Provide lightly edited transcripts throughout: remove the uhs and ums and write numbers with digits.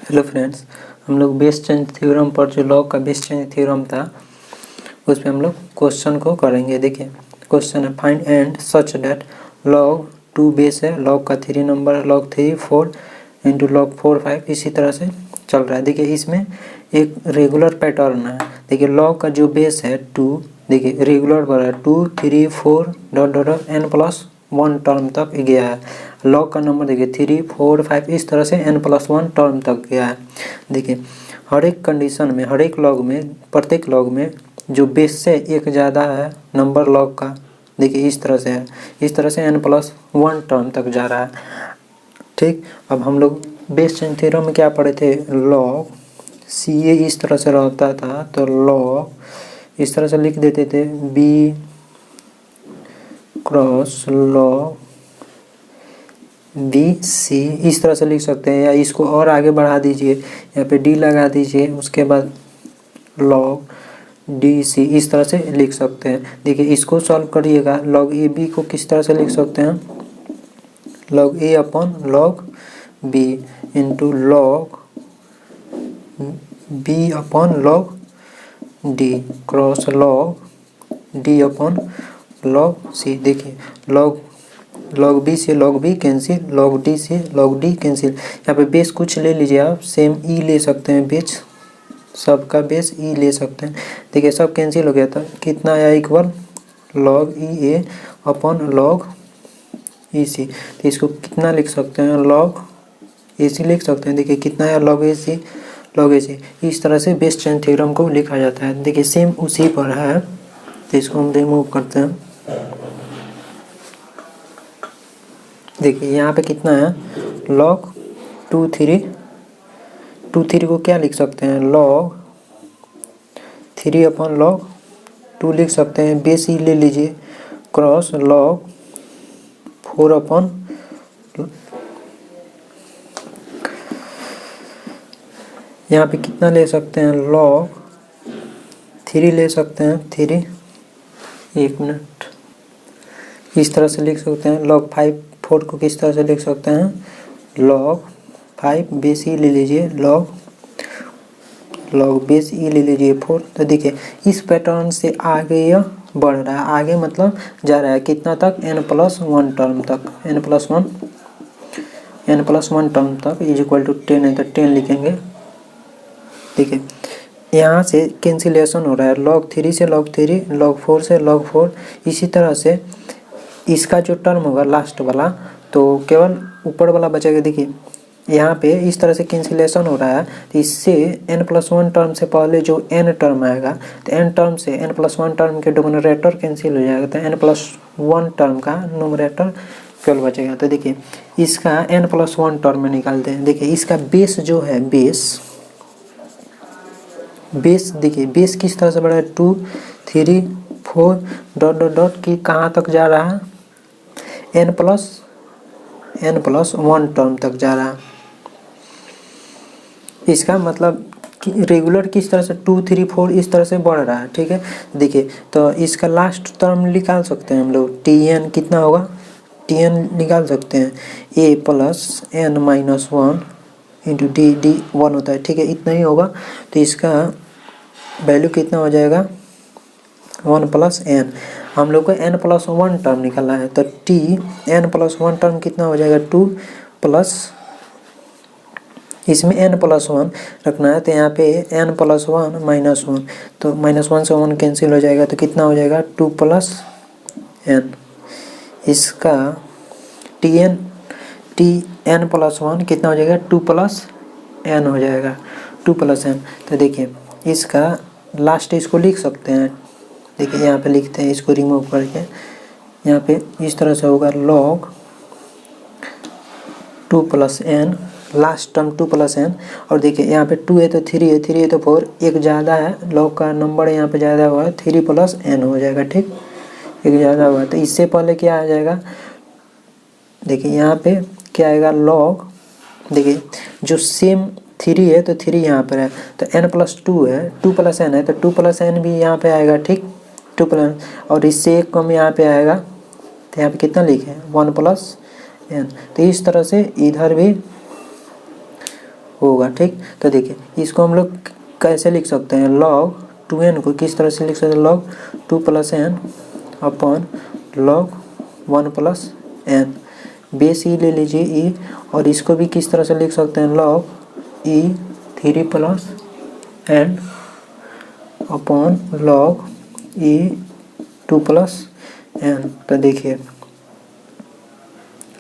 Hello friends, हम लोग base change theorem पर जो लॉग का बेस चेंज थ्योरम था उस पर हम लोग क्वेश्चन को करेंगे। देखिए क्वेश्चन है find and such that log 2 base है, लॉग का 3 नंबर है, लॉग 3 4 इंटू लॉग 4 5 इसी तरह से चल रहा है। देखिए इसमें एक रेगुलर पैटर्न है। देखिए लॉग का जो बेस है 2, देखिए रेगुलर बढ़ रहा है 2 3 4 dot dot dot n+1 term तक गया है। लॉग का नंबर देखिए 3 4 5 इस तरह से n+1 टर्म तक गया है। देखिए हर एक कंडीशन में, हर एक लॉग में, प्रत्येक लॉग में जो बेस से एक ज़्यादा है नंबर लॉग का, देखिए इस तरह से है, इस तरह से n+1 टर्म तक जा रहा है। ठीक, अब हम लोग बेस चेंज थ्योरम में क्या पढ़े थे, लॉग सी ए इस तरह से रहता था तो लॉग इस तरह से लिख देते थे B cross log B C इस तरह से लिख सकते हैं, या इसको और आगे बढ़ा दीजिए, यहाँ पे डी लगा दीजिए, उसके बाद लॉग डी सी इस तरह से लिख सकते हैं। देखिए इसको सॉल्व करिएगा, लॉग ए बी को किस तरह से लिख सकते हैं, log A upon log B into log B upon log D cross log D upon log C. देखिए लॉग बी से log B cancel, log D से लॉग डी कैंसिल। यहाँ पे बेस कुछ ले लीजिए आप, सेम ई ले सकते हैं, बेस सबका बेस ई ले सकते हैं। देखिए सब कैंसिल हो गया था, कितना आया इक्वल लॉग ई ए अपॉन लॉग ई सी। तो इसको कितना लिख सकते हैं, लॉग ए सी लिख सकते हैं। देखिए कितना आया लॉग ए सी, लॉग ए सी। इस तरह से बेस चेंज थ्योरम को लिखा जाता है। देखिए सेम उसी पर है, तो इसको हम रिमूव करते हैं। देखिए यहाँ पे कितना है, लॉग 2 3 को क्या लिख सकते हैं, लॉग 3 अपॉन लॉग 2 लिख सकते हैं। बेस ई ले लीजिए क्रॉस लॉग 4 अपॉन यहाँ पे कितना ले सकते हैं, लॉग 3 ले सकते हैं, 3 एक मिनट इस तरह से लिख सकते हैं। लॉग 5 4 को किस तरह से लिख सकते हैं, लॉग 5 बेस ई ले लीजिए, लॉग बेस ई ले लीजिए 4। तो देखिए इस पैटर्न से आगे यह बढ़ रहा है, आगे मतलब जा रहा है कितना तक, n+1 टर्म तक, n+1 टर्म तक इज इक्वल टू 10 है तो 10 लिखेंगे। देखिए यहाँ से कैंसिलेशन हो रहा है, log 3 से log 3, log 4 से log 4, इसी तरह से इसका जो टर्म होगा लास्ट वाला तो केवल ऊपर वाला बचेगा। देखिए यहाँ पे इस तरह से कैंसिलेशन हो रहा है, तो इससे n+1 टर्म से पहले जो n टर्म आएगा तो n टर्म से n+1 टर्म के डोमिनेटर कैंसिल हो जाएगा, तो n+1 टर्म का नोमिनेटर केवल बचेगा। तो देखिए इसका n+1 टर्म में निकालते हैं। देखिए इसका बेस जो है, बेस देखिए बेस किस तरह से बढ़ा है, 2 3 4 डॉट डॉट डॉट की कहाँ तक जा रहा है, n+1 टर्म तक जा रहा है। इसका मतलब कि रेगुलर किस तरह से 2 3 4 इस तरह से बढ़ रहा है। ठीक है, देखिए तो इसका लास्ट टर्म निकाल सकते हैं हम लोग, tn कितना होगा, tn निकाल सकते हैं, a plus n-1 into D 1 होता है। ठीक है, इतना ही होगा, तो इसका वैल्यू कितना हो जाएगा, 1 + n। हम लोग को n+1 टर्म निकालना है, तो n+1 टर्म कितना हो जाएगा, 2 प्लस इसमें n+1 रखना है, तो यहाँ पे n+1 -1, तो -1 से 1 कैंसिल हो जाएगा, तो कितना हो जाएगा 2 + n। इसका n+1 कितना हो जाएगा, 2 + n हो जाएगा, 2 + n। तो देखिए इसका लास्ट इसको लिख सकते हैं। देखिए यहाँ पे लिखते हैं, इसको रिमूव करके यहाँ पे इस तरह से होगा, log 2 + n, last term 2 + n। और देखिए यहाँ पे 2 है तो 3 है, 3 है तो 4, एक ज़्यादा है, लॉग का नंबर यहाँ पे ज़्यादा हुआ है, 3 + n हो जाएगा। ठीक, एक ज़्यादा हुआ है, तो इससे पहले क्या आ जाएगा, देखिए यहाँ पे क्या आएगा, लॉग देखिए जो सेम 3 है तो 3 यहाँ पर है, तो n+2 है, 2 + n है तो 2 + n भी यहाँ पे आएगा। ठीक, 2 + n, और इससे एक कम यहाँ पे आएगा, तो यहाँ पे कितना लिखे, 1 + n। तो इस तरह से इधर भी होगा। ठीक, तो देखिए इसको हम लोग कैसे लिख सकते हैं, लॉग 2n को किस तरह से लिख सकते हैं, log 2 + n upon log 1 + n। Base e ले लीजिए ई, और इसको भी किस तरह से लिख सकते हैं, लॉग ई 3 + n अपॉन लॉग ई 2 + n। तो देखिए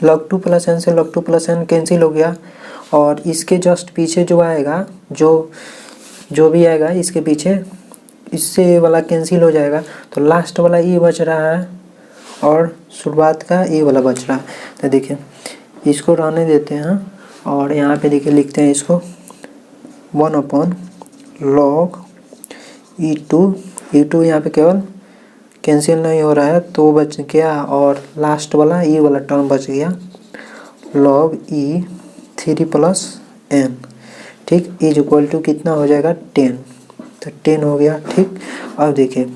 log 2 + n से log 2 + n कैंसिल हो गया, और इसके जस्ट पीछे जो आएगा, जो भी आएगा इसके पीछे, इससे ये वाला कैंसिल हो जाएगा, तो लास्ट वाला ई बच रहा है और शुरुआत का ई वाला बच रहा है। तो देखिए इसको रहने देते हैं, और यहाँ पे देखिए लिखते हैं इसको 1 अपॉन लॉग ई टू यहाँ पे केवल कैंसिल नहीं हो रहा है तो बच गया, और लास्ट वाला ई वाला टर्म बच गया लॉग ई 3 + n। ठीक, इज इक्वल टू कितना हो जाएगा 10, तो 10 हो गया। ठीक, अब देखिए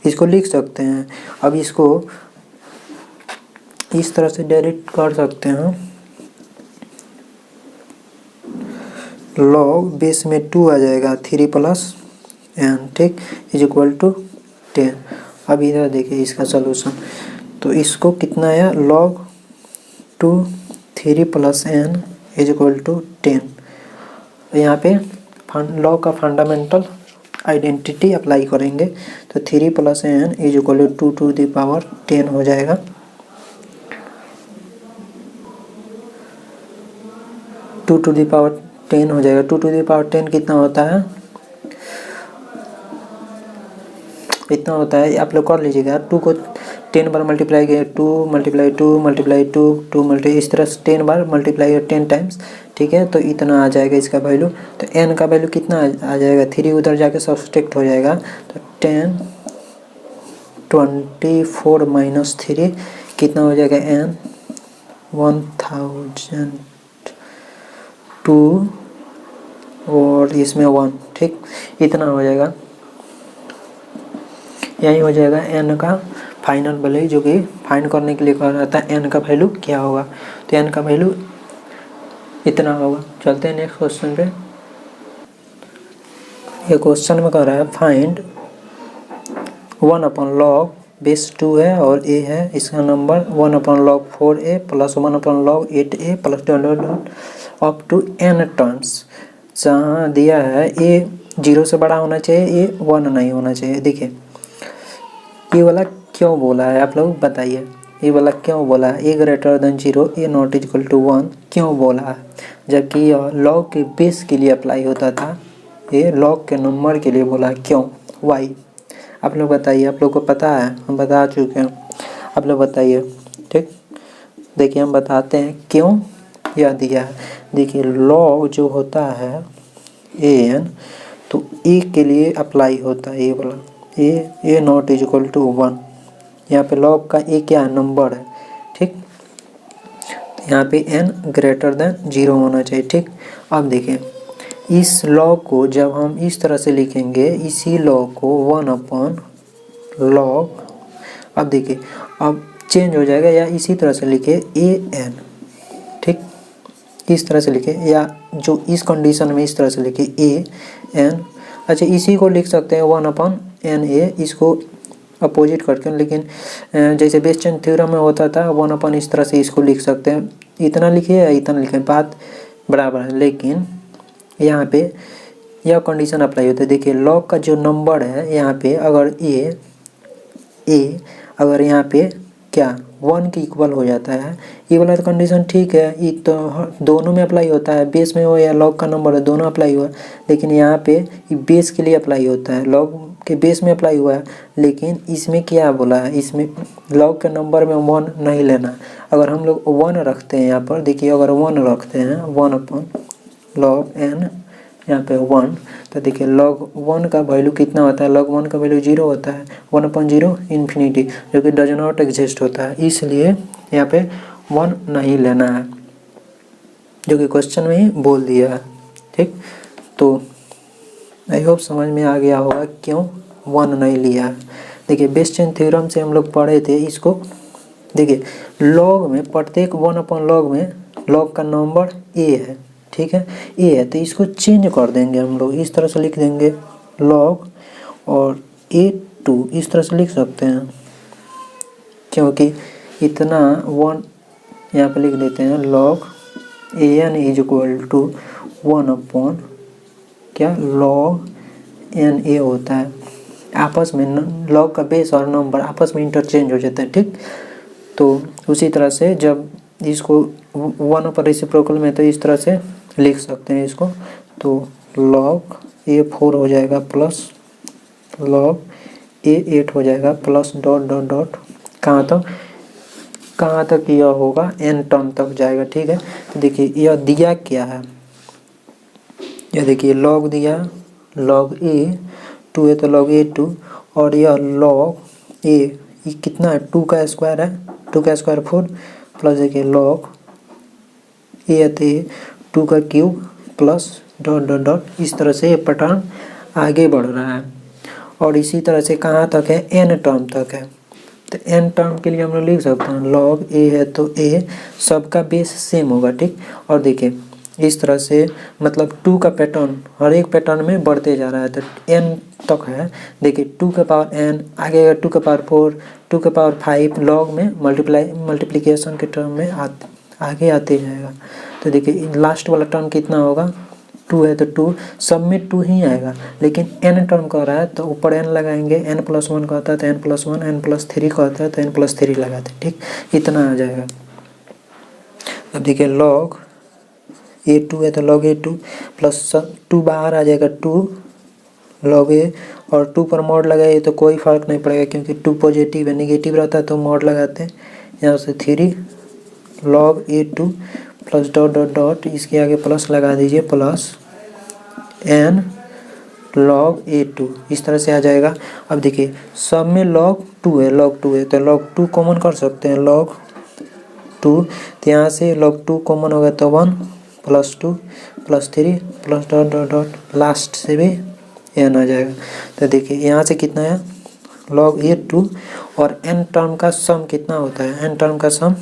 इसको लिख सकते हैं, अब इसको इस तरह से डायरेक्ट कर सकते हैं, लॉग बेस में 2 आ जाएगा 3 + n। ठीक, इज इक्वल टू 10। अब इधर देखिए इसका सलूशन, तो इसको कितना आया, log 2 3 + n is equal to 10। यहाँ पे लॉ का फंडामेंटल आइडेंटिटी अप्लाई करेंगे, तो 3 + n is equal to 2 to the power 10 हो जाएगा। 2 to the power 10 हो जाएगा। 2 to the power 10 कितना होता है, इतना होता है, आप लोग कर लीजिएगा। 2 को 10 बार मल्टीप्लाई किया, 2 × 2 × 2 2 मल्टी, इस तरह से 10 बार मल्टीप्लाई 10 टाइम्स। ठीक है, तो इतना आ जाएगा इसका वैल्यू। तो n का वैल्यू कितना आ जाएगा, 3 उधर जाके सब्सट्रैक्ट हो जाएगा, तो 10 24 - 3 कितना हो जाएगा, n 1002 और इसमें 1। ठीक, इतना हो जाएगा, यही हो जाएगा n का फाइनल वैल्यू, जो कि फाइंड करने के लिए कहा जाता है n का वैल्यू क्या होगा। तो n का वैल्यू इतना होगा। चलते हैं नेक्स्ट क्वेश्चन पे। ये क्वेश्चन में कह रहा है फाइंड 1 अपॉन लॉग बेस 2 है और a है इसका number, 1 upon log 4a + 1 upon log 8a + up to n terms. जहाँ दिया है a 0 से बड़ा होना चाहिए, a 1 नहीं होना चाहिए। देखिए ये वाला क्यों बोला है, आप लोग बताइए, ये वाला क्यों बोला है, a > 0 a ≠ = 1 क्यों बोला है, जबकि यह लॉग के बेस के लिए अप्लाई होता था, ये लॉग के नंबर के लिए बोला है, क्यों, वाई। आप लोग बताइए, आप लोग को पता है, हम बता चुके हैं, आप लोग बताइए। ठीक, देखिए हम बताते हैं क्यों यह दिया है। देखिए लॉग जो होता है an, तो a के लिए अप्लाई होता है, ये वाला a ≠ = 1। यहाँ पे लॉग का a क्या नंबर है। ठीक, यहाँ पे n > 0 होना चाहिए। ठीक, अब देखिए इस लॉग को जब हम इस तरह से लिखेंगे, इसी लॉग को 1 अपॉन लॉग, अब देखिए अब चेंज हो जाएगा, या इसी तरह से लिखे an। ठीक, इस तरह से लिखे, या जो इस कंडीशन में इस तरह से लिखे an। अच्छा, इसी को लिख सकते हैं 1 अपॉन na, इसको अपोजिट करके, लेकिन जैसे बेस चेन थ्योरम में होता था 1 अपॉन, इस तरह से इसको लिख सकते हैं, इतना लिखिए या इतना लिखें, बात बराबर है। लेकिन यहाँ पे यह कंडीशन अप्लाई होता है। देखिए लॉग का जो नंबर है यहाँ पे, अगर a अगर यहाँ पे क्या 1 के इक्वल हो जाता है, ये वाला तो कंडीशन ठीक है, ये तो दोनों में अप्लाई होता है, बेस में हो या लॉग का नंबर है, दोनों अप्लाई हुआ। लेकिन यहाँ पे ये बेस के लिए अप्लाई होता है, लॉग के बेस में अप्लाई हुआ है, लेकिन इसमें क्या बोला है, इसमें लॉग के नंबर में 1 नहीं लेना। अगर हम लोग 1 रखते हैं यहाँ पर, देखिए अगर 1 रखते हैं 1 अपॉन लॉग n यहाँ पे 1, तो देखिए log 1 का वैल्यू कितना होता है, log 1 का वैल्यू 0 होता है, 1/0 इन्फिनिटी, जो कि डज नॉट एग्जिस्ट होता है, इसलिए यहाँ पे 1 नहीं लेना है, जो कि क्वेश्चन में ही बोल दिया है। ठीक, तो आई होप समझ में आ गया होगा क्यों 1 नहीं लिया है। देखिए बेस चेन थ्योरम से हम लोग पढ़े थे इसको। देखिए लॉग में प्रत्येक 1 अपॉन लॉग में लॉग का नंबर a है। ठीक है, ए है तो इसको चेंज कर देंगे हम लोग, इस तरह से लिख देंगे log, और A2 इस तरह से लिख सकते हैं क्योंकि इतना 1 यहाँ पे लिख देते हैं log an is equal to 1 upon क्या log एन ए होता है, आपस में log का बेस और नंबर आपस में इंटरचेंज हो जाता है। ठीक, तो उसी तरह से जब इसको 1 पर रेसिप्रोकल में तो इस तरह से लिख सकते हैं इसको, तो log A4 हो जाएगा प्लस log A8 हो जाएगा प्लस डॉट डॉट डॉट कहाँ तक यह होगा, n टर्म तक जाएगा। ठीक है, तो देखिए यह दिया क्या है, यह देखिए log दिया log A2 है तो log A2, और यह log A ये कितना है 2 का स्क्वायर है, 2 का स्क्वायर 4 प्लस देखिए log A है तो 2 का cube plus dot dot dot, इस तरह से ये पैटर्न आगे बढ़ रहा है। और इसी तरह से कहाँ तक है, n टर्म तक है, तो n टर्म के लिए हम लोग लिख सकते हैं log A है तो A सबका बेस सेम होगा। ठीक, और देखिए इस तरह से मतलब 2 का पैटर्न हर एक पैटर्न में बढ़ते जा रहा है, तो n तक है, देखिए 2 के पावर n आगे 2 के पावर 4 2 के पावर 5 log में मल्टीप्लिकेशन के टर्म में आगे आते जाएगा। तो देखिए लास्ट वाला टर्म कितना होगा, 2 है तो 2 सब में 2 ही आएगा, लेकिन n टर्म का रहा है तो ऊपर n लगाएंगे, n+1 का होता है तो n+1, n+3 का होता है तो n+3 लगाते हैं। ठीक, इतना आ जाएगा। अब देखिए log A2 है तो log A2 प्लस 2 बाहर आ जाएगा 2 log A, और 2 पर मॉड लगाइए तो कोई फ़र्क नहीं पड़ेगा क्योंकि 2 पॉजिटिव है, नेगेटिव रहता है तो मॉड लगाते हैं, यहाँ से 3 log A2 plus dot dot dot इसके आगे प्लस लगा दीजिए प्लस n log A2, इस तरह से आ जाएगा। अब देखिए सब में log 2 है तो log 2 कॉमन कर सकते हैं, log 2 तो यहाँ से log 2 कॉमन होगा तो 1 plus 2 plus 3 plus dot dot dot last से भी n आ जाएगा। तो देखिए यहाँ से कितना है log A2, और n टर्म का सम कितना होता है, n टर्म का सम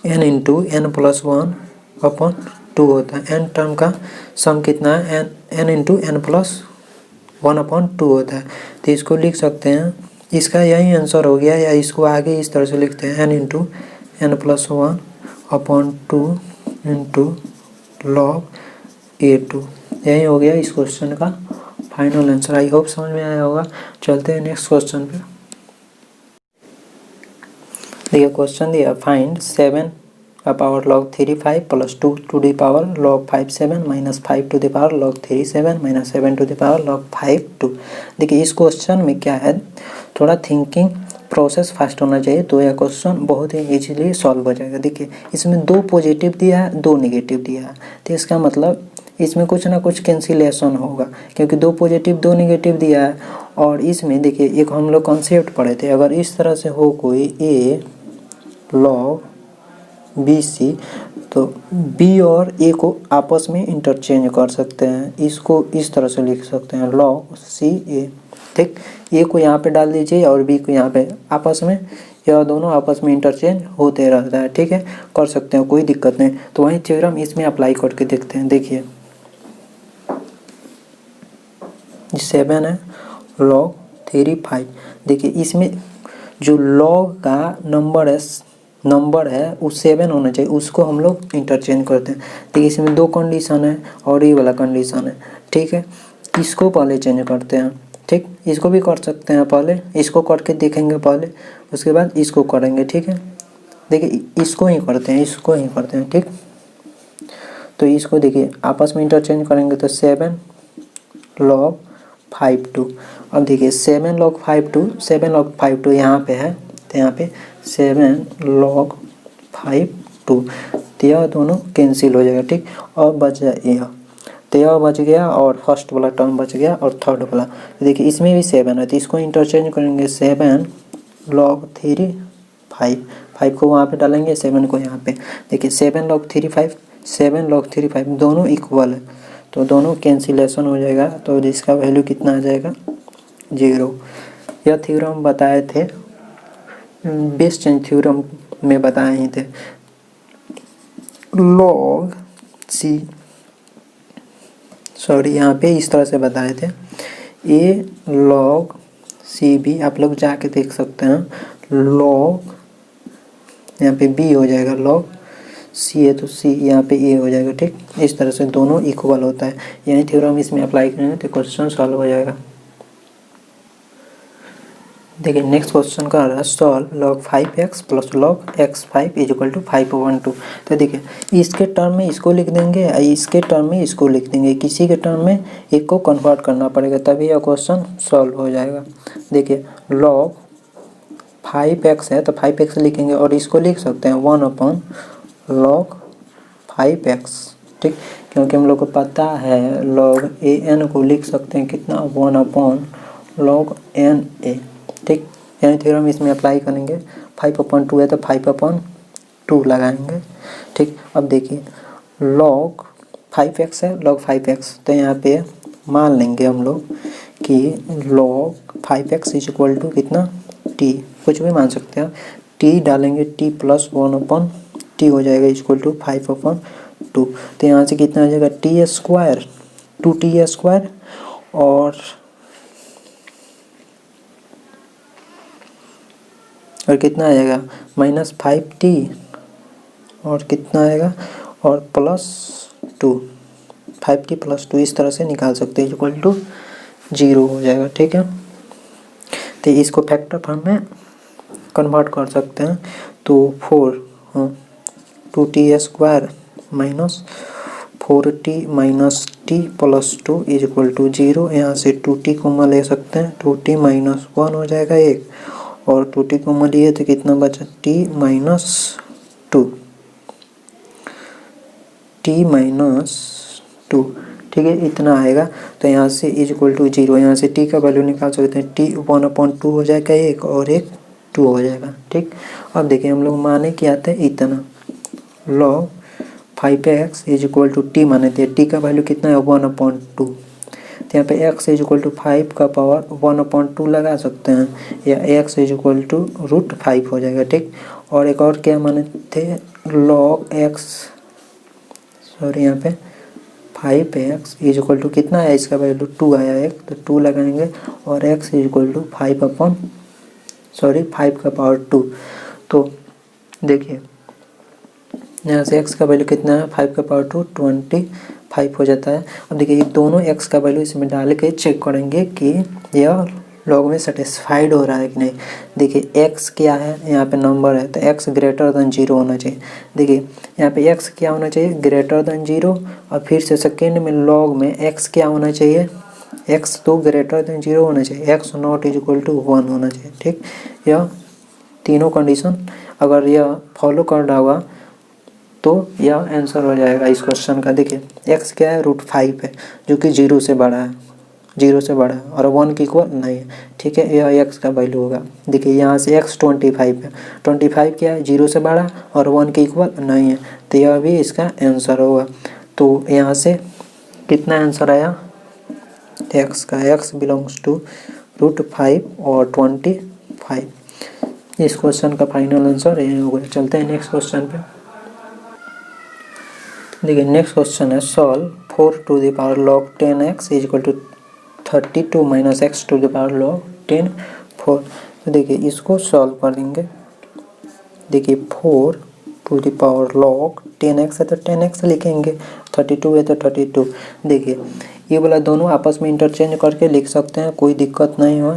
n इंटू n+1 अपॉन 2 होता है, n टर्म का सम कितना है n इंटू n+1 अपॉन 2 होता है। तो इसको लिख सकते हैं, इसका यही आंसर हो गया, या इसको आगे इस तरह से लिखते हैं n into n+1 upon 2 into log A2, यही हो गया इस क्वेश्चन का फाइनल आंसर। आई होप समझ में आया होगा। चलते हैं नेक्स्ट क्वेश्चन पे। देखिए क्वेश्चन दिया, फाइंड 7 का power log 3 5 plus 2 to the power log 5 7 minus 5 to the power log 3 7 minus 7 to the power log 5 2। देखिए इस क्वेश्चन में क्या है, थोड़ा थिंकिंग प्रोसेस फास्ट होना चाहिए तो यह क्वेश्चन बहुत ही इजीली सॉल्व हो जाएगा। देखिए इसमें 2 पॉजिटिव दिया है 2 नेगेटिव दिया है, तो इसका मतलब इसमें कुछ ना कुछ कैंसिलेशन होगा क्योंकि 2 पॉजिटिव 2 नेगेटिव दिया है। और इसमें देखिए एक हम लोग कॉन्सेप्ट पढ़े थे, अगर इस तरह से हो कोई A log BC तो B और A को आपस में इंटरचेंज कर सकते हैं, इसको इस तरह से लिख सकते हैं log CA। ठीक, A को यहाँ पे डाल दीजिए और B को यहाँ पे, आपस में यह दोनों आपस में इंटरचेंज होते रहता है। ठीक है, कर सकते हैं, कोई दिक्कत नहीं। तो वही थ्योरम इसमें अप्लाई करके देखते हैं। देखिए 7 है log 3 5, देखिए इसमें जो log का नंबर है वो 7 होना चाहिए, उसको हम लोग इंटरचेंज करते हैं। देखिए इसमें 2 कंडीशन है और ये वाला कंडीशन है। ठीक है, इसको पहले चेंज करते हैं। ठीक, इसको भी कर सकते हैं, पहले इसको करके देखेंगे पहले, उसके बाद इसको करेंगे। ठीक है, देखिए इसको ही करते हैं। ठीक, तो इसको देखिए आपस में इंटरचेंज करेंगे तो 7 log 5 2। अब देखिए 7 log 5 2 यहाँ पे है, तो यहाँ पे 7 log 5 2, तो यह दोनों कैंसिल हो जाएगा। ठीक, और बच जाए यह, तो यह बच गया और फर्स्ट वाला टर्म बच गया और थर्ड वाला। तो देखिए इसमें भी 7 है तो इसको इंटरचेंज करेंगे, 7 log 3 5 को वहाँ पे डालेंगे, 7 को यहाँ पे। देखिए 7 log 3 5 दोनों इक्वल है तो दोनों कैंसिलेशन हो जाएगा, तो जिसका वैल्यू कितना आ जाएगा 0। यह थ्योरम बताए थे, बेस चेंज थ्योरम में बताए ही थे। log यहाँ पे इस तरह से बताए थे a log CB, आप लोग जाके देख सकते हैं, log यहाँ पे b हो जाएगा, log c है तो c यहाँ पे a हो जाएगा। ठीक, इस तरह से दोनों इक्वल होता है। यही थ्योरम इसमें अप्लाई करेंगे तो क्वेश्चन सॉल्व हो जाएगा। देखिए नेक्स्ट क्वेश्चन का रहा है solve log 5x plus log x5 is equal to 5/2। तो देखिए इसके टर्म में इसको लिख देंगे, इसके टर्म में इसको लिख देंगे, किसी के टर्म में एक को कन्वर्ट करना पड़ेगा तभी यह क्वेश्चन सॉल्व हो जाएगा। देखिए log 5x है तो 5x लिखेंगे और इसको लिख सकते हैं 1/log 5x। ठीक, क्योंकि हम लोग को पता है log an को लिख सकते हैं कितना, 1/log na। ठीक, यानी थ्योरम इसमें अप्लाई करेंगे, 5/2 है तो 5/2 लगाएंगे। ठीक, अब देखिए log 5x है, log 5x, तो यहाँ पे मान लेंगे हम लोग कि log 5x is equal to कितना, t, कुछ भी मान सकते हैं, t डालेंगे, t प्लस 1/t हो जाएगा इक्वल टू 5/2। तो यहाँ से कितना आ जाएगा, t स्क्वायर, 2t स्क्वायर और कितना आएगा -5t और कितना आएगा और +2, 5t + 2 इस तरह से निकाल सकते हैं इक्वल टू 0 हो जाएगा। ठीक है, तो इसको फैक्टर फॉर्म में कन्वर्ट कर सकते हैं तो 2t square minus 4t minus t + 2 is equal to 0। यहाँ से 2t कॉमन ले सकते हैं, 2t - 1 हो जाएगा एक, और 2t कॉमन लिए तो कितना बचा, t - 2, t - 2। ठीक है, इतना आएगा। तो यहाँ से इज इक्वल टू 0, यहाँ से t का वैल्यू निकाल सकते हैं, t 1/2 हो जाएगा एक और एक 2 हो जाएगा। ठीक, अब देखिए हम लोग माने क्या थे, इतना log 5x is equal to t माने थे, t का वैल्यू कितना है 1/2, तो यहाँ पे x इज इक्वल टू 5 का पावर 1/2 लगा सकते हैं, या x इज इक्वल टू √5 हो जाएगा। ठीक, और एक और क्या माने थे, log x, सॉरी यहाँ पे 5x इज इक्वल टू कितना है, इसका वैल्यू 2 आया एक, तो 2 लगाएंगे और x इज इक्वल टू 5 का पावर 2। तो देखिए यहाँ से x का वैल्यू कितना है, 5 का पावर 2, 25 हो जाता है। अब देखिए ये दोनों x का वैल्यू इसमें डाल के चेक करेंगे कि यह लॉग में सेटिस्फाइड हो रहा है कि नहीं। देखिए x क्या है, यहाँ पे नंबर है तो x ग्रेटर देन 0 होना चाहिए। देखिए यहाँ पे x क्या होना चाहिए, ग्रेटर देन 0, और फिर से सेकेंड में लॉग में x क्या होना चाहिए, x तो ग्रेटर देन 0 होना चाहिए, x not is equal to 1 होना चाहिए। ठीक, यह तीनों कंडीशन अगर यह फॉलो कर रहा होगा तो यह आंसर हो जाएगा इस क्वेश्चन का। देखिए x क्या है, √5 है जो कि 0 से बड़ा है, 0 से बड़ा है और 1 के इक्वल नहीं है। ठीक है, यह x का वैल्यू होगा। देखिए यहाँ से x 25 है, 25 क्या है, 0 से बड़ा और 1 के इक्वल नहीं है, तो यह भी इसका आंसर होगा। तो यहाँ से कितना आंसर आया, x का, x बिलोंग्स टू √5 और 25। इस क्वेश्चन का फाइनल आंसर यही होगा। चलते हैं नेक्स्ट क्वेश्चन पे। देखिए नेक्स्ट क्वेश्चन है solve 4 log 10x is equal to 32 - x log 10 4। तो देखिए इसको सॉल्व कर देंगे। देखिए 4 log 10x है तो 10x लिखेंगे, 32 है तो 32। देखिए ये वाला दोनों आपस में इंटरचेंज करके लिख सकते हैं, कोई दिक्कत नहीं हो।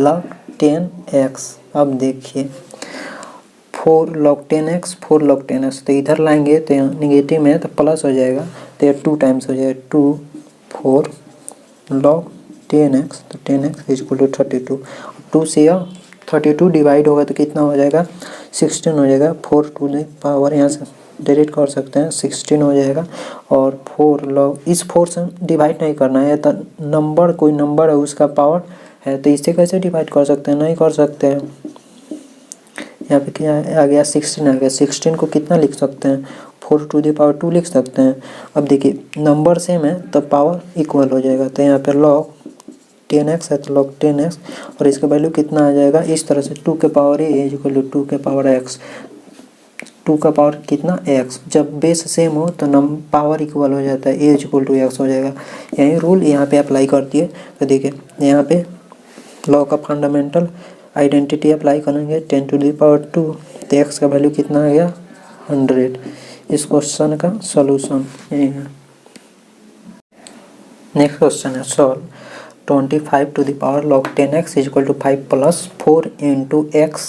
log 10x, अब देखिए 4 log 10x, 4 log 10x, तो इधर लाएंगे तो निगेटिव में तो प्लस हो जाएगा, तो 2 टाइम्स हो जाएगा, 2 4 log 10x, तो 10x इज इक्वल टू 32। 2 से 32 डिवाइड होगा तो कितना हो जाएगा, 16 हो जाएगा। 4 टू द पावर यहाँ से डायरेक्ट कर सकते हैं, 16 हो जाएगा। और 4 log, इस 4 से डिवाइड नहीं करना है, तो नंबर कोई नंबर है उसका पावर है तो इससे कैसे डिवाइड कर सकते हैं, नहीं कर सकते हैं। यहाँ पे क्या आ गया, 16 आ गया, 16 को कितना लिख सकते हैं, 4 टू द पावर 2 लिख सकते हैं। अब देखिए नंबर सेम है तो पावर इक्वल हो जाएगा, तो यहाँ पे log 10x है तो log 10x, और इसका वैल्यू कितना आ जाएगा, इस तरह से 2 के power a is equal to 2 के पावर x। 2 का पावर कितना x, जब बेस सेम हो तो पावर इक्वल हो जाता है, a इक्वल टू x हो जाएगा। यही रूल यहाँ पे अप्लाई करती है। तो देखिए यहाँ पे लॉ का फंडामेंटल आइडेंटिटी अप्लाई करेंगे 10 टू द पावर 2, तो x का वैल्यू कितना आ गया 100। इस क्वेश्चन का सॉल्यूशन यही है। नेक्स्ट क्वेश्चन है solve 25 to the power log 10x is equal to 5 plus 4 into x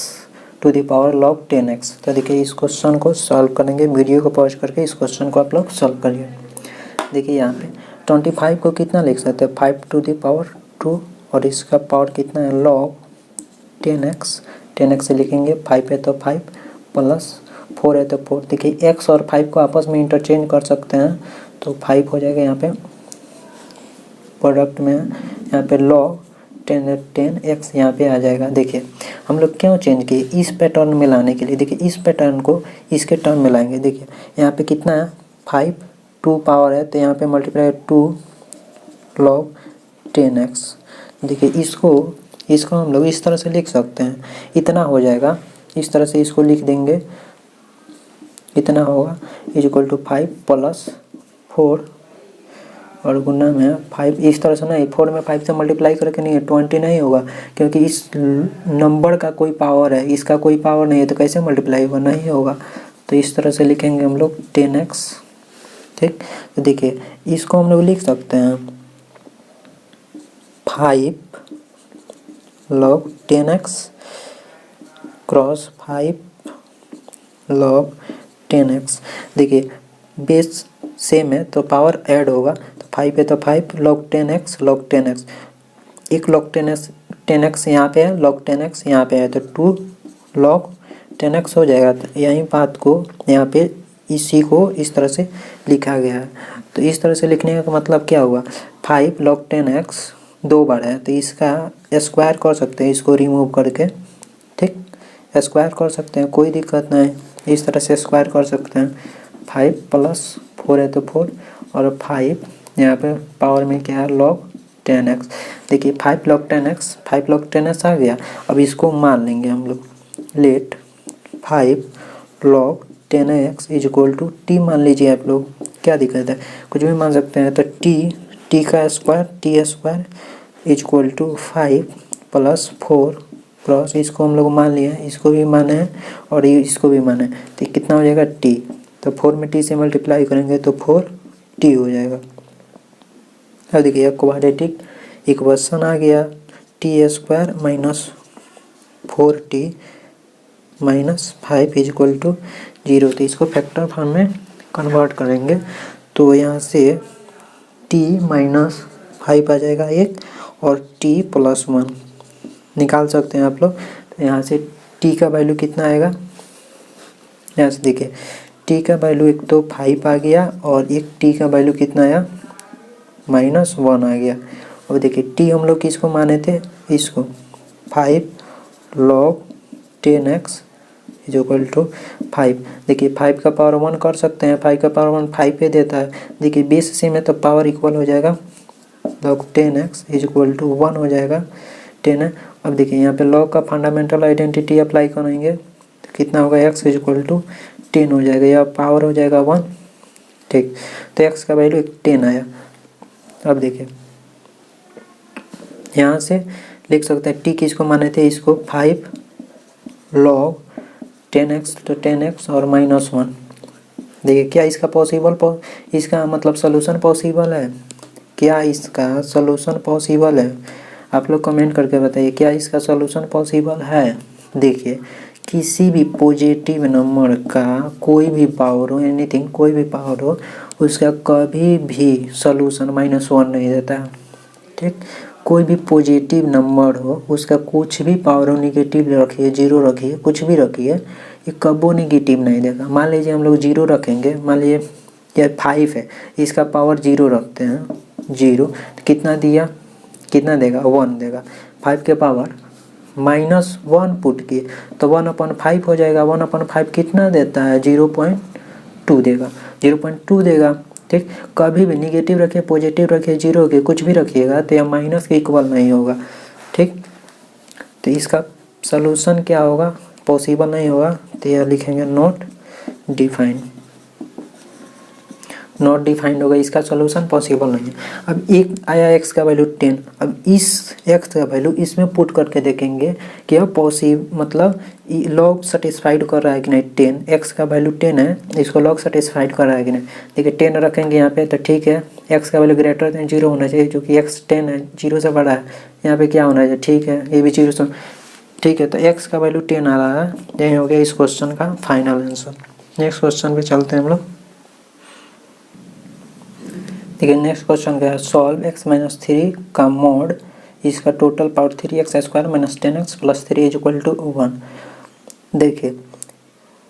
to the power log 10x। तो देखिए इस क्वेश्चन को सॉल्व करेंगे, वीडियो को पॉज करके इस क्वेश्चन को आप लोग सॉल्व करिए। देखिए यहाँ पे 25 को कितना लिख सकते हैं 5 टू द पावर 2 और इसका पावर कितना है log 10x। 10x से लिखेंगे 5 है तो 5 प्लस 4 है तो 4। देखिए x और 5 को आपस में इंटरचेंज कर सकते हैं, तो 5 हो जाएगा यहाँ पे प्रोडक्ट में, यहाँ पे log 10x यहाँ पे आ जाएगा। देखिए हम लोग क्यों चेंज किए, इस पैटर्न में लाने के लिए। देखिए इस पैटर्न को इसके टर्म में लाएंगे। देखिए यहाँ पे कितना है 5, 2 पावर है तो यहाँ पे मल्टीप्लाई 2 log 10x। देखिए इसको हम लोग इस तरह से लिख सकते हैं, इतना हो जाएगा, इस तरह से इसको लिख देंगे, इतना होगा इज इक्वल टू 5 प्लस 4 और गुना में 5। इस तरह से नहीं, 4 में 5 से मल्टीप्लाई करके नहीं है 20 नहीं होगा, क्योंकि इस नंबर का कोई पावर है, इसका कोई पावर नहीं है, तो कैसे मल्टीप्लाई होगा, नहीं होगा। तो इस तरह से लिखेंगे हम लोग 10x। ठीक, तो देखिए इसको हम लोग लिख सकते हैं 5 log 10x cross 5 log 10x। देखिए बेस सेम है तो पावर ऐड होगा, तो 5 है तो 5 log 10x log 10x। एक log 10x यहाँ पे है, log 10x यहाँ पे है, तो 2 log 10x हो जाएगा। तो यही बात को यहाँ पे इसी को इस तरह से लिखा गया है। तो इस तरह से लिखने का मतलब क्या हुआ, 5 log 10x 2 बार है तो इसका स्क्वायर कर सकते हैं, इसको रिमूव करके। ठीक, स्क्वायर कर सकते हैं, कोई दिक्कत नहीं, इस तरह से स्क्वायर कर सकते हैं। 5 प्लस 4 है तो 4 और 5 यहाँ पे पावर में क्या है log 10x। देखिए 5 log 10x आ गया। अब इसको मान लेंगे हम लोग, let 5 log 10x is equal to T मान लीजिए आप लोग, क्या दिक्कत है, कुछ भी मान सकते हैं। तो टी का square is equal to 5 plus 4 plus इसको हम लोग मान लिए, इसको भी माने हैं और इसको भी माने, तो कितना हो जाएगा टी। तो 4 में टी से मल्टीप्लाई करेंगे तो 4t हो जाएगा। अब देखिए क्वाड्रेटिक इक्वेशन आ गया, T square minus 4t minus 5 is equal to 0। तो इसको फैक्टर फॉर्म में कन्वर्ट करेंगे तो यहाँ से t माइनस 5 आ जाएगा 1 और t प्लस 1 निकाल सकते हैं आप लोग। तो यहाँ से t का वैल्यू कितना आएगा, यहाँ से देखिए t का वैल्यू एक तो 5 आ गया और एक t का वैल्यू कितना आया -1 आ गया। और देखिए t हम लोग किसको माने थे, इसको 5 log 10x is equal to 5। देखिए 5 का पावर 1 कर सकते हैं, 5 का पावर 1 5 पे देता है। देखिए बेस से में तो पावर इक्वल हो जाएगा, log 10x is equal to 1 हो जाएगा 10 है। अब देखिए यहाँ पे log का फंडामेंटल आइडेंटिटी अप्लाई करेंगे तो कितना होगा x इज इक्वल टू 10 हो जाएगा, या पावर हो जाएगा 1। ठीक, तो x का वैल्यू 10 आया। अब देखिए यहाँ से लिख सकते हैं t किसको माने थे, इसको 5 log 10x तो 10x और -1। देखिए क्या इसका इसका मतलब सोल्यूशन पॉसिबल है, क्या इसका सोल्यूशन पॉसिबल है, आप लोग कमेंट करके बताइए क्या इसका सोल्यूशन पॉसिबल है। देखिए किसी भी पॉजिटिव नंबर का कोई भी पावर हो, एनीथिंग कोई भी पावर हो, उसका कभी भी सोल्यूशन -1 नहीं देता है। ठीक, कोई भी पॉजिटिव नंबर हो, उसका कुछ भी पावर हो, निगेटिव रखिए, 0 रखिए, कुछ भी रखिए, ये कबो निगेटिव नहीं देगा। मान लीजिए हम लोग 0 रखेंगे, मान लीजिए ये 5 है, इसका पावर 0 रखते हैं, 0 कितना दिया, कितना देगा 1 देगा। 5 के पावर -1 पुट किए तो 1/5 हो जाएगा। 1/5 कितना देता है 0.2 देगा, 0.2 देगा। ठीक, कभी भी निगेटिव रखिए, पॉजिटिव रखिए, 0 के कुछ भी रखिएगा तो यह माइनस के इक्वल नहीं होगा। ठीक, तो इसका सलूशन क्या होगा, पॉसिबल नहीं होगा, तो यह लिखेंगे नॉट डिफाइंड, नॉट डिफाइंड होगा, इसका सॉल्यूशन पॉसिबल नहीं है। अब एक आया x का वैल्यू 10, अब इस x का वैल्यू इसमें पुट करके देखेंगे कि अब मतलब लॉग सेटिस्फाइड कर रहा है कि नहीं। 10 x का वैल्यू 10 है, इसको लॉग सेटिस्फाइड कर रहा है कि नहीं। देखिए 10 रखेंगे यहाँ पे तो ठीक है, x का वैल्यू ग्रेटर देन 0 होना चाहिए, क्योंकि x 10 है, 0 से बड़ा है। यहाँ पे क्या होना चाहिए, ठीक है, ये भी 0 से, ठीक है, तो x का वैल्यू 10 आ रहा है। यही हो गया इस क्वेश्चन का फाइनल आंसर। नेक्स्ट क्वेश्चन पे चलते हैं हम लोग। देखिए नेक्स्ट क्वेश्चन क्या है, सॉल्व x-3 का मॉड, इसका टोटल पावर 3x² - 10x + 3 = 1। देखिए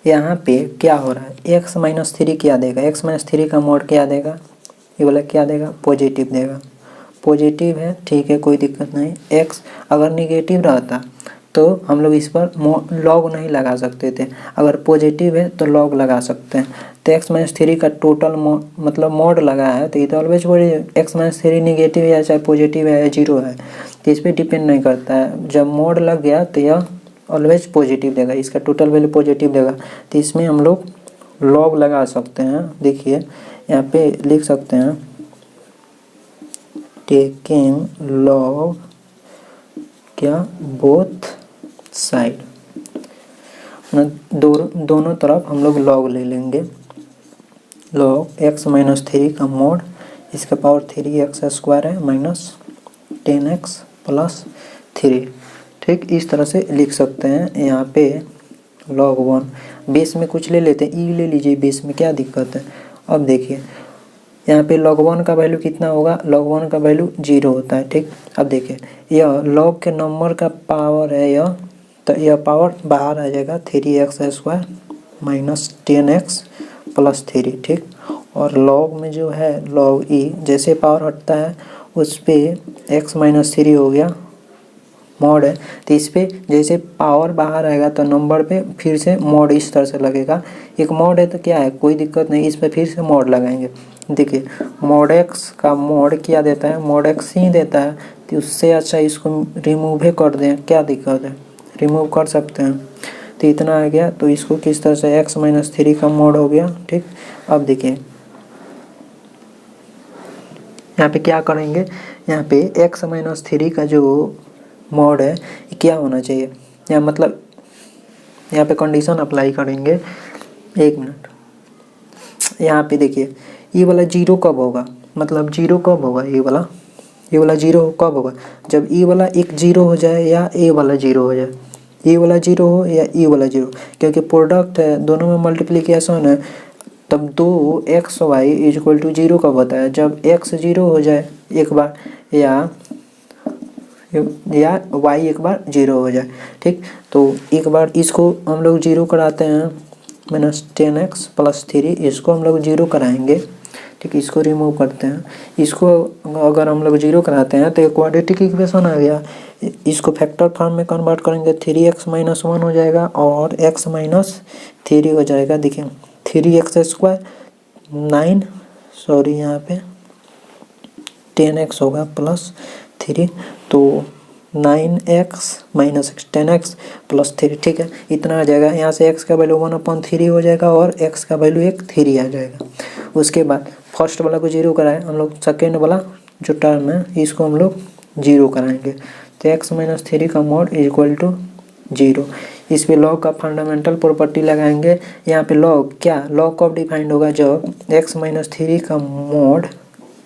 यहाँ पे क्या हो रहा है, x-3 क्या देगा, x-3 का मॉड क्या देगा, ये वाला क्या देगा, पॉजिटिव देगा। पॉजिटिव है, ठीक है, कोई दिक्कत नहीं। x अगर निगेटिव रहता तो हम लोग इस पर लॉग नहीं लगा सकते थे, अगर पॉजिटिव है तो लॉग लगा सकते हैं। तो x-3 का टोटल मतलब मॉड लगा है, तो ये तो ऑलवेज बोलिए x-3 निगेटिव है या चाहे पॉजिटिव है या 0 है, तो इस पर डिपेंड नहीं करता है। जब मॉड लग गया तो यह ऑलवेज पॉजिटिव देगा, इसका टोटल वैल्यू पॉजिटिव देगा। तो इसमें हम लोग लॉग लगा सकते हैं। देखिए यहाँ पे लिख सकते हैं टेकिंग लॉग क्या बोथ साइड, दोनों तरफ हम लोग लॉग ले लेंगे। लॉग x-3 का मॉड, इसका पावर 3x² है -10x + 3, ठीक, इस तरह से लिख सकते हैं। यहाँ पे log 1 बेस में कुछ ले लेते हैं, ई ले लीजिए बेस में, क्या दिक्कत है। अब देखिए यहाँ पे log 1 का वैल्यू कितना होगा, log 1 का वैल्यू 0 होता है, ठीक। अब देखिए यह log के नंबर का पावर है यह, तो यह पावर बाहर आ जाएगा 3x² - 10x + 3, ठीक। और log में जो है log e, जैसे पावर हटता है उस पर x-3 हो गया, मॉड है, तो इस पर जैसे पावर बाहर आएगा तो नंबर पे फिर से मॉड इस तरह से लगेगा। एक मॉड है तो क्या है, कोई दिक्कत नहीं, इस पर फिर से मॉड लगाएंगे। देखिए मॉड x का मॉड क्या देता है, मॉड x ही देता है, तो उससे अच्छा इसको रिमूव ही कर दें, क्या दिक्कत है, रिमूव कर सकते हैं। तो इतना आ गया, तो इसको किस तरह से x-3 का मॉड हो गया, ठीक। अब देखिए यहाँ पे क्या करेंगे, यहाँ पे x-3 का जो मॉड है ये क्या होना चाहिए, या मतलब यहाँ पे कंडीशन अप्लाई करेंगे। एक मिनट, यहाँ पे देखिए ये वाला 0 कब होगा, मतलब 0 कब होगा, ये वाला 0 कब होगा, जब ये वाला एक 0 हो जाए या ए वाला 0 हो जाए, ये वाला 0 हो या ये वाला 0, क्योंकि प्रोडक्ट है, दोनों में मल्टीप्लिकेशन है। तब 2xy = 0 कब होता है, जब x 0 हो जाए एक बार, या y एक बार 0 हो जाए, ठीक। तो एक बार इसको हम लोग 0 कराते हैं, -10x + 3, इसको हम लोग 0 कराएंगे, ठीक। इसको रिमूव करते हैं, इसको अगर हम लोग 0 कराते हैं तो एक क्वाड्रेटिक इक्वेशन आ गया, इसको फैक्टर फॉर्म में कन्वर्ट करेंगे, 3x - 1 हो जाएगा और x - 3 हो जाएगा। देखिए 3x² 9, सॉरी यहाँ पे 10x होगा +3, तो 9x - 10x + 3, ठीक है, इतना आ जाएगा। यहाँ से x का वैल्यू 1/3 हो जाएगा और x का वैल्यू एक 3 आ जाएगा। उसके बाद फर्स्ट वाला को 0 कराए हम लोग, सेकेंड वाला जो टर्म है इसको हम लोग 0 कराएंगे, तो x - 3 का मॉड = 0। इस पे लॉग का फंडामेंटल प्रॉपर्टी लगाएंगे। यहाँ पे लॉग क्या, लॉग कब डिफाइंड होगा, जब x - 3 का मॉड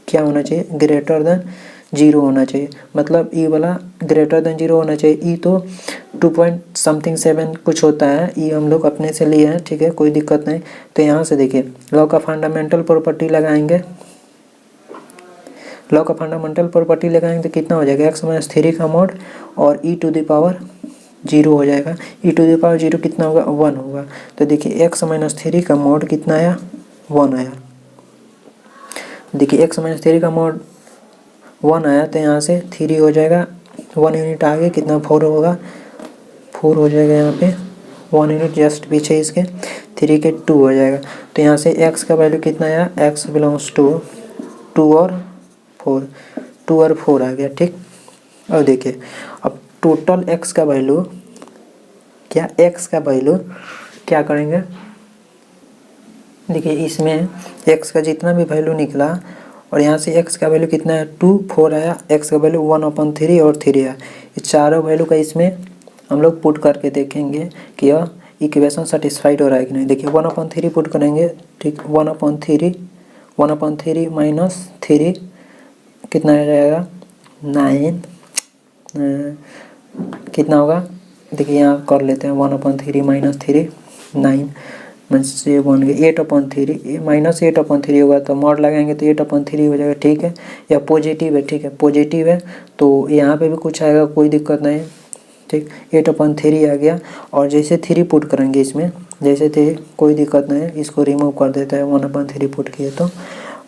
क्या होना चाहिए, ग्रेटर देन 0 होना चाहिए, मतलब ई वाला ग्रेटर देन 0 होना चाहिए। ई तो 2.7 कुछ होता है, ई हम लोग अपने से लिए हैं, ठीक है, कोई दिक्कत नहीं। तो यहाँ से देखिए लॉग का फंडामेंटल प्रॉपर्टी लगाएंगे, लॉग का फंडामेंटल प्रॉपर्टी लगाएंगे तो कितना हो जाएगा, x - 3 का मॉड और e⁻0 हो जाएगा। e⁻0 कितना होगा, 1 होगा। तो देखिए x - 3 का मॉड कितना आया, 1 आया। देखिए x - 3 का मॉड 1 आया, तो यहाँ से 3 हो जाएगा, 1 यूनिट आगे कितना, 4 होगा, 4 हो जाएगा। यहाँ पे 1 यूनिट जस्ट पीछे इसके 3 के 2 हो जाएगा। तो यहाँ से x का वैल्यू कितना आया, x बिलोंग्स टू 2 और 4, 2 और 4 आ गया, ठीक। और देखिए अब टोटल x का वैल्यू क्या, x का वैल्यू क्या करेंगे, देखिए इसमें x का जितना भी वैल्यू निकला और यहाँ से x का वैल्यू कितना है 2 4 आया, x का वैल्यू 1/3 और 3 आया। इस चारों वैल्यू का इसमें हम लोग पुट करके देखेंगे कि यह इक्वेशन सेटिस्फाइड हो रहा है कि नहीं। देखिए 1/3 पुट करेंगे, ठीक, 1/3 माइनस 3 कितना आ जाएगा 9, कितना होगा देखिए यहाँ कर लेते हैं 1/3 माइनस 3 9 में से 1 गया 8/3 माइनस 8/3 होगा तो मॉड लगाएंगे तो 8/3 हो जाएगा, ठीक है। या पॉजिटिव है, ठीक है, पॉजिटिव है तो यहाँ पे भी कुछ आएगा, कोई दिक्कत नहीं, ठीक। 8/3 आ गया और जैसे 3 पुट करेंगे इसमें, जैसे 3 कोई दिक्कत नहीं है, इसको रिमूव कर देता है 1/3 पुट किए तो।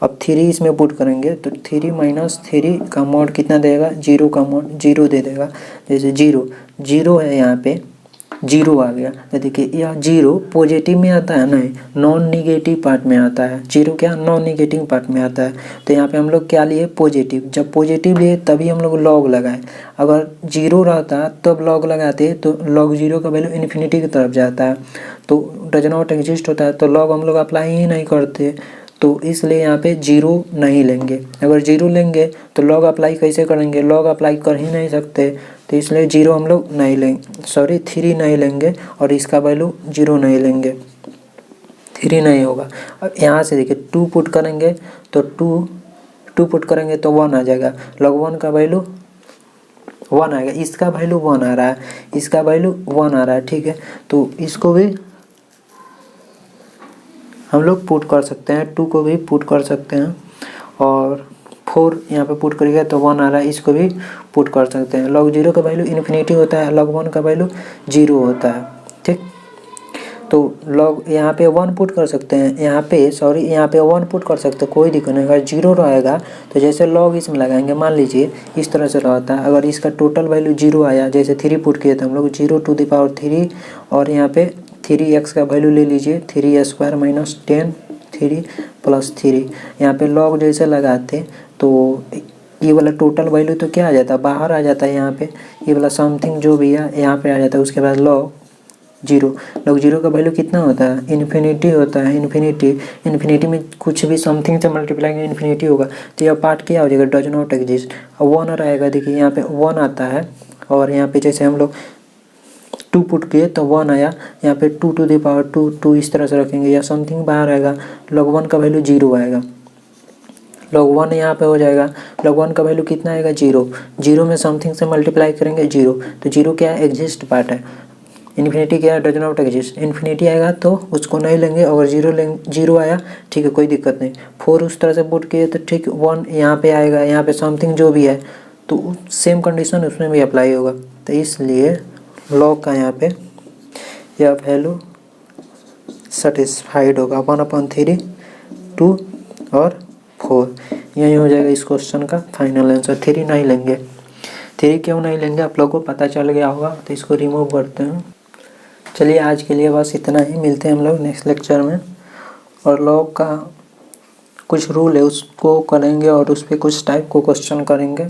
अब 3 इसमें पुट करेंगे तो 3 माइनस 3 का मॉड कितना देगा 0 का मॉड 0 दे देगा। जैसे 0 है यहाँ पे 0 आ गया तो देखिए यह 0 पॉजिटिव में आता है, नहीं नॉन निगेटिव पार्ट में आता है। 0 क्या नॉन निगेटिव पार्ट में आता है तो यहाँ पे हम लोग क्या लिए पॉजिटिव। जब पॉजिटिव लिए तभी हम लोग लॉग लगाए, अगर 0 रहता तब लॉग लगाते तो log 0 का वैल्यू इन्फिनिटी की तरफ जाता है तो डज नॉट एग्जिस्ट होता है तो लॉग हम लोग अप्लाई ही नहीं करते, तो इसलिए यहाँ पे 0 नहीं लेंगे। अगर 0 लेंगे तो लॉग अप्लाई कैसे करेंगे, लॉग अप्लाई कर ही नहीं सकते तो इसलिए 0 हम लोग नहीं लेंगे, सॉरी 3 नहीं लेंगे और इसका वैल्यू 0 नहीं लेंगे, 3 नहीं होगा। अब यहाँ से देखिए 2 पुट करेंगे तो 2 पुट करेंगे तो 1 आ जाएगा, log 1 का वैल्यू 1 आएगा, इसका वैल्यू 1 आ रहा है, इसका वैल्यू 1 आ रहा है, ठीक है। तो इसको भी हम लोग पुट कर सकते हैं, 2 को भी पुट कर सकते हैं और 4 यहाँ पे पुट करिएगा तो 1 आ रहा है, इसको भी पुट कर सकते हैं। log 0 का वैल्यू इन्फिनिटी होता है, log 1 का वैल्यू 0 होता है, ठीक। तो log यहाँ पे 1 पुट कर सकते हैं, यहाँ पे 1 पुट कर सकते हैं, कोई दिक्कत नहीं। अगर 0 रहेगा तो जैसे log इसमें लगाएंगे, मान लीजिए इस तरह से रहता है, अगर इसका टोटल वैल्यू 0 आया, जैसे 3 पुट किए थे हम लोग 0⁻³ और यहाँ पे 3x का वैल्यू ले लीजिए 3² माइनस 10 3 प्लस 3, यहाँ पे log जैसे लगाते तो ये वाला टोटल वैल्यू तो क्या आ जाता है बाहर आ जाता है, यहाँ पे ये वाला समथिंग जो भी है यहाँ पे आ जाता है। उसके बाद log 0 का वैल्यू कितना होता है इन्फिनिटी होता है, इन्फिनिटी में कुछ भी समथिंग से मल्टीप्लाई करेंगे इन्फिनिटी होगा तो यह पार्ट क्या हो जाएगा डज नॉट एग्जिस्ट। अब 1 रहेगा, देखिए यहाँ पे 1 आता है और यहाँ पे जैसे हम लोग 2 पुट किए तो 1 आया, यहाँ पे 2⁻², इस तरह से रखेंगे या समथिंग बाहर आएगा, log 1 का वैल्यू 0 आएगा, log 1 यहाँ पे हो जाएगा, log 1 का वैल्यू कितना आएगा 0 में समथिंग से मल्टीप्लाई करेंगे 0, तो 0 क्या है एग्जिस्ट पार्ट है, इन्फिनिटी क्या है डज नॉट एग्जिस्ट। इन्फिनिटी आएगा तो उसको नहीं लेंगे, अगर 0 आया ठीक है कोई दिक्कत नहीं। 4 उस तरह से पुट किए तो ठीक 1 यहाँ पे आएगा, यहाँ पे समथिंग जो भी है तो सेम कंडीशन उसमें भी अप्लाई होगा, तो इसलिए log का यहाँ पे यह वैल्यू सेटिस्फाइड होगा 1/3 2 और 4, यही हो जाएगा इस क्वेश्चन का फाइनल आंसर। 3 नहीं लेंगे, 3 क्यों नहीं लेंगे आप लोगों को पता चल गया होगा, तो इसको रिमूव करते हैं। चलिए आज के लिए बस इतना ही, मिलते हैं हम लोग नेक्स्ट लेक्चर में और log का कुछ रूल है उसको करेंगे और उस पर कुछ टाइप को क्वेश्चन करेंगे।